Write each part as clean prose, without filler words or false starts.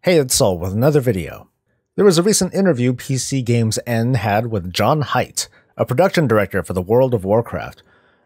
Hey, it's Sol with another video. There was a recent interview PC Games N had with John Haidt, a production director for the World of Warcraft.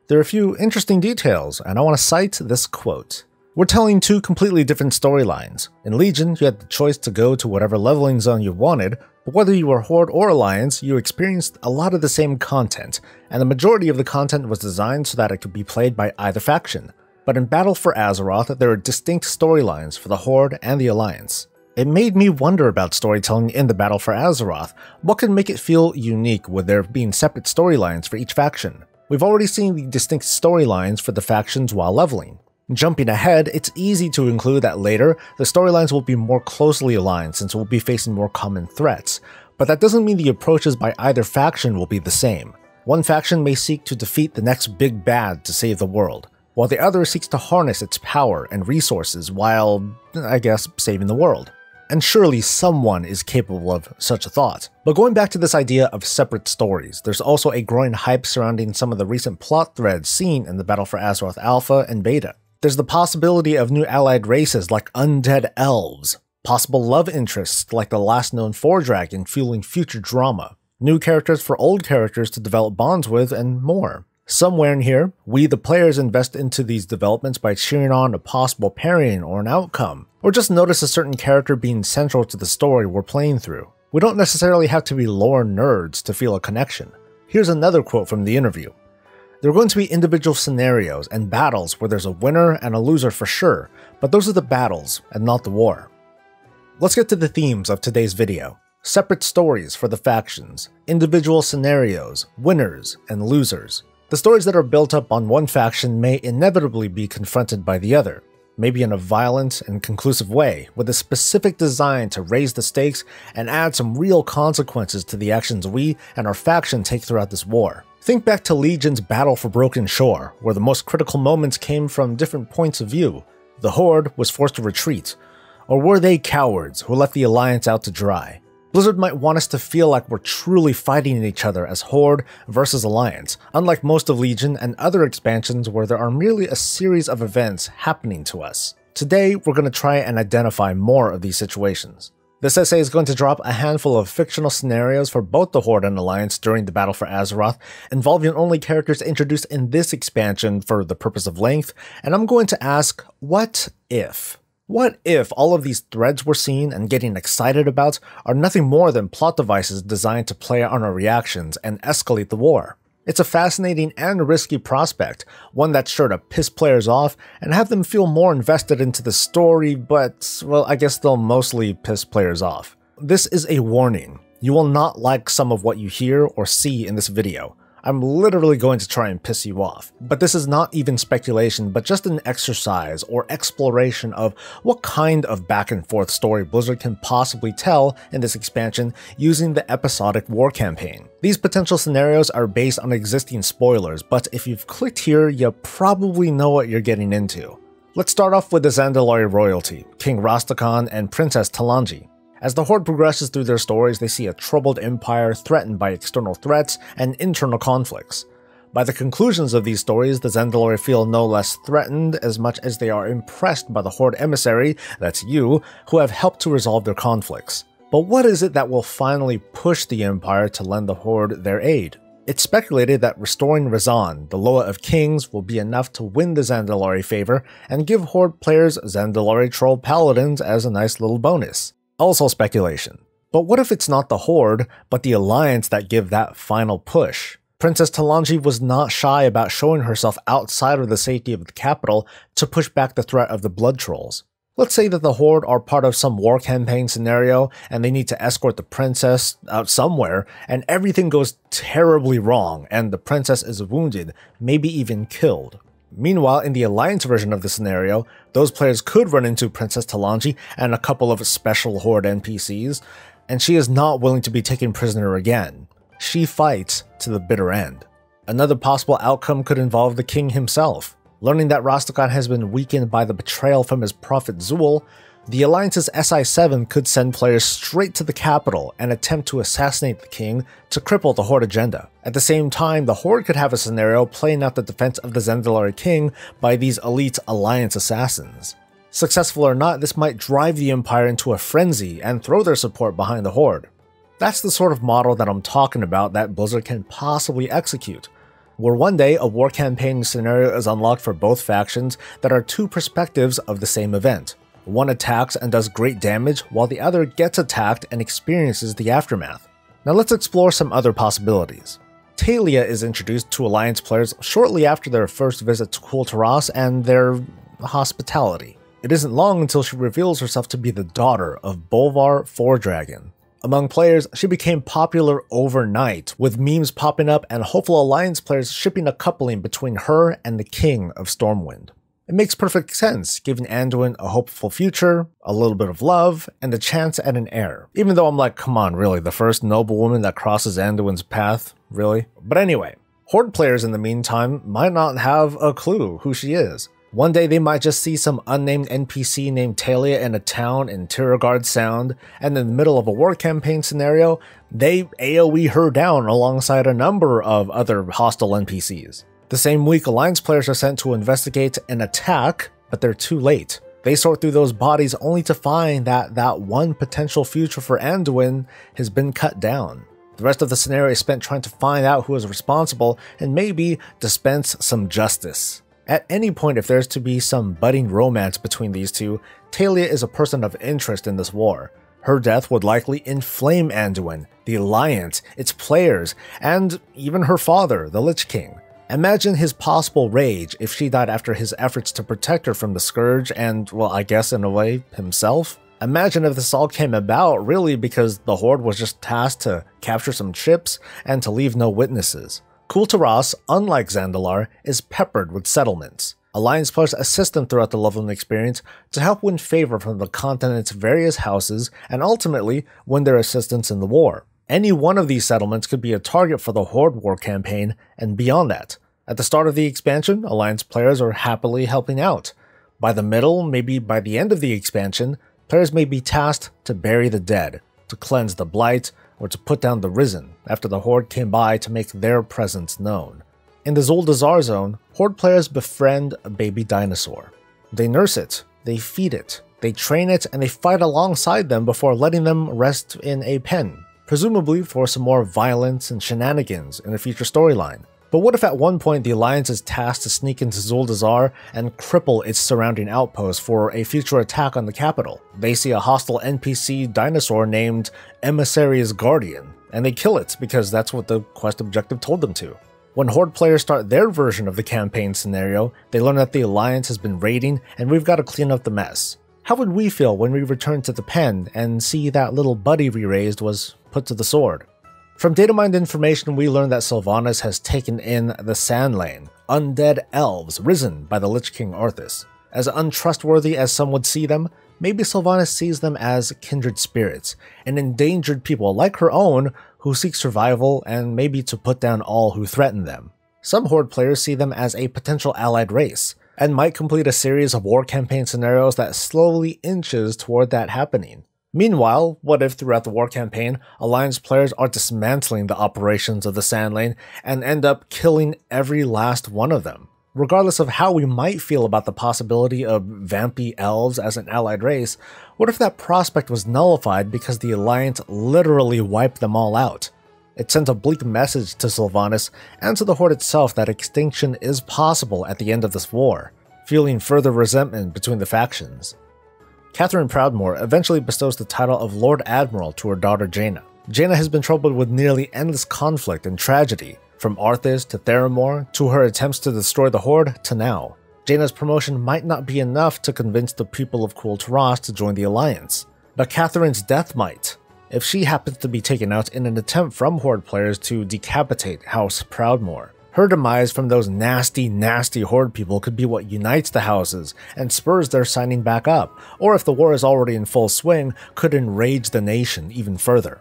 There are a few interesting details, and I want to cite this quote. We're telling two completely different storylines. In Legion, you had the choice to go to whatever leveling zone you wanted, but whether you were Horde or Alliance, you experienced a lot of the same content, and the majority of the content was designed so that it could be played by either faction. But in Battle for Azeroth, there are distinct storylines for the Horde and the Alliance. It made me wonder about storytelling in the Battle for Azeroth. What could make it feel unique with there being separate storylines for each faction? We've already seen the distinct storylines for the factions while leveling. Jumping ahead, it's easy to include that later, the storylines will be more closely aligned since we'll be facing more common threats, but that doesn't mean the approaches by either faction will be the same. One faction may seek to defeat the next big bad to save the world, while the other seeks to harness its power and resources while, I guess, saving the world. And surely someone is capable of such a thought. But going back to this idea of separate stories, there's also a growing hype surrounding some of the recent plot threads seen in the Battle for Azeroth Alpha and Beta. There's the possibility of new allied races like Undead Elves, possible love interests like the last known Fordragon fueling future drama, new characters for old characters to develop bonds with, and more. Somewhere in here, we the players invest into these developments by cheering on a possible pairing or an outcome, or just notice a certain character being central to the story we're playing through. We don't necessarily have to be lore nerds to feel a connection. Here's another quote from the interview. There are going to be individual scenarios and battles where there's a winner and a loser for sure, but those are the battles and not the war. Let's get to the themes of today's video. Separate stories for the factions, individual scenarios, winners and losers. The stories that are built up on one faction may inevitably be confronted by the other, maybe in a violent and conclusive way, with a specific design to raise the stakes and add some real consequences to the actions we and our faction take throughout this war. Think back to Legion's Battle for Broken Shore, where the most critical moments came from different points of view. The Horde was forced to retreat, or were they cowards who left the Alliance out to dry? Blizzard might want us to feel like we're truly fighting each other as Horde versus Alliance, unlike most of Legion and other expansions where there are merely a series of events happening to us. Today, we're going to try and identify more of these situations. This essay is going to drop a handful of fictional scenarios for both the Horde and Alliance during the Battle for Azeroth, involving only characters introduced in this expansion for the purpose of length, and I'm going to ask, what if? What if all of these threads we're seeing and getting excited about are nothing more than plot devices designed to play on our reactions and escalate the war? It's a fascinating and risky prospect, one that's sure to piss players off and have them feel more invested into the story, but, well, I guess they'll mostly piss players off. This is a warning. You will not like some of what you hear or see in this video. I'm literally going to try and piss you off. But this is not even speculation, but just an exercise or exploration of what kind of back and forth story Blizzard can possibly tell in this expansion using the episodic war campaign. These potential scenarios are based on existing spoilers, but if you've clicked here, you probably know what you're getting into. Let's start off with the Zandalari royalty, King Rastakhan and Princess Talanji. As the Horde progresses through their stories, they see a troubled empire threatened by external threats and internal conflicts. By the conclusions of these stories, the Zandalari feel no less threatened as much as they are impressed by the Horde emissary, that's you, who have helped to resolve their conflicts. But what is it that will finally push the empire to lend the Horde their aid? It's speculated that restoring Razan, the Loa of Kings, will be enough to win the Zandalari favor and give Horde players Zandalari Troll Paladins as a nice little bonus. Also speculation. But what if it's not the Horde, but the Alliance that give that final push? Princess Talanji was not shy about showing herself outside of the safety of the capital to push back the threat of the Blood Trolls. Let's say that the Horde are part of some war campaign scenario and they need to escort the princess out somewhere, and everything goes terribly wrong and the princess is wounded, maybe even killed. Meanwhile, in the Alliance version of the scenario, those players could run into Princess Talanji and a couple of special Horde NPCs, and she is not willing to be taken prisoner again. She fights to the bitter end. Another possible outcome could involve the king himself. Learning that Rastakhan has been weakened by the betrayal from his prophet Zul, the Alliance's SI-7 could send players straight to the capital and attempt to assassinate the king to cripple the Horde agenda. At the same time, the Horde could have a scenario playing out the defense of the Zandalari king by these elite Alliance assassins. Successful or not, this might drive the Empire into a frenzy and throw their support behind the Horde. That's the sort of model that I'm talking about that Blizzard can possibly execute, where one day a war campaign scenario is unlocked for both factions that are two perspectives of the same event. One attacks and does great damage, while the other gets attacked and experiences the aftermath. Now let's explore some other possibilities. Taelia is introduced to Alliance players shortly after their first visit to Kul'tiras and their hospitality. It isn't long until she reveals herself to be the daughter of Taelia Fordragon. Among players, she became popular overnight, with memes popping up and hopeful Alliance players shipping a coupling between her and the King of Stormwind. It makes perfect sense, giving Anduin a hopeful future, a little bit of love, and a chance at an heir. Even though I'm like, come on, really, the first noble woman that crosses Anduin's path? Really? But anyway, Horde players in the meantime might not have a clue who she is. One day they might just see some unnamed NPC named Taelia in a town in Tiragard Sound, and in the middle of a war campaign scenario, they AoE her down alongside a number of other hostile NPCs. The same week, Alliance players are sent to investigate an attack, but they're too late. They sort through those bodies only to find that that one potential future for Anduin has been cut down. The rest of the scenario is spent trying to find out who is responsible and maybe dispense some justice. At any point, if there's to be some budding romance between these two, Taelia is a person of interest in this war. Her death would likely inflame Anduin, the Alliance, its players, and even her father, the Lich King. Imagine his possible rage if she died after his efforts to protect her from the Scourge and, well, I guess in a way, himself. Imagine if this all came about really because the Horde was just tasked to capture some ships and to leave no witnesses. Kul'tiras, unlike Zandalari, is peppered with settlements. Alliance players assist them throughout the leveling experience to help win favor from the continent's various houses and ultimately win their assistance in the war. Any one of these settlements could be a target for the Horde war campaign and beyond that. At the start of the expansion, Alliance players are happily helping out. By the middle, maybe by the end of the expansion, players may be tasked to bury the dead, to cleanse the blight, or to put down the risen after the Horde came by to make their presence known. In the Zuldazar zone, Horde players befriend a baby dinosaur. They nurse it, they feed it, they train it, and they fight alongside them before letting them rest in a pen, presumably for some more violence and shenanigans in a future storyline. But what if at one point the Alliance is tasked to sneak into Zuldazar and cripple its surrounding outposts for a future attack on the capital? They see a hostile NPC dinosaur named Emissary's Guardian, and they kill it because that's what the quest objective told them to. When Horde players start their version of the campaign scenario, they learn that the Alliance has been raiding and we've got to clean up the mess. How would we feel when we return to the pen and see that little buddy we raised was put to the sword? From data mined information, we learned that Sylvanas has taken in the Sand Lane, Undead Elves risen by the Lich King Arthas. As untrustworthy as some would see them, maybe Sylvanas sees them as kindred spirits, an endangered people like her own who seek survival and maybe to put down all who threaten them. Some Horde players see them as a potential allied race, and might complete a series of war campaign scenarios that slowly inches toward that happening. Meanwhile, what if throughout the war campaign, Alliance players are dismantling the operations of the Sand Lane and end up killing every last one of them? Regardless of how we might feel about the possibility of vampy elves as an allied race, what if that prospect was nullified because the Alliance literally wiped them all out? It sent a bleak message to Sylvanas and to the Horde itself that extinction is possible at the end of this war, fueling further resentment between the factions. Catherine Proudmoore eventually bestows the title of Lord Admiral to her daughter Jaina. Jaina has been troubled with nearly endless conflict and tragedy, from Arthas to Theramore, to her attempts to destroy the Horde to now. Jaina's promotion might not be enough to convince the people of Kul'tiras to join the Alliance, but Catherine's death might, if she happens to be taken out in an attempt from Horde players to decapitate House Proudmoore. Her demise from those nasty Horde people could be what unites the houses and spurs their signing back up, or if the war is already in full swing, could enrage the nation even further.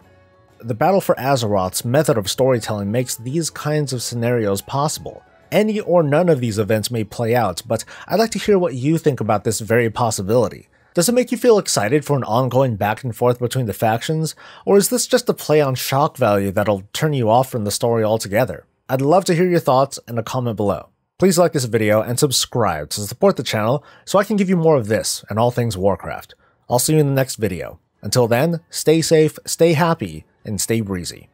The Battle for Azeroth's method of storytelling makes these kinds of scenarios possible. Any or none of these events may play out, but I'd like to hear what you think about this very possibility. Does it make you feel excited for an ongoing back and forth between the factions, or is this just a play on shock value that'll turn you off from the story altogether? I'd love to hear your thoughts in a comment below. Please like this video and subscribe to support the channel so I can give you more of this and all things Warcraft. I'll see you in the next video. Until then, stay safe, stay happy, and stay breezy.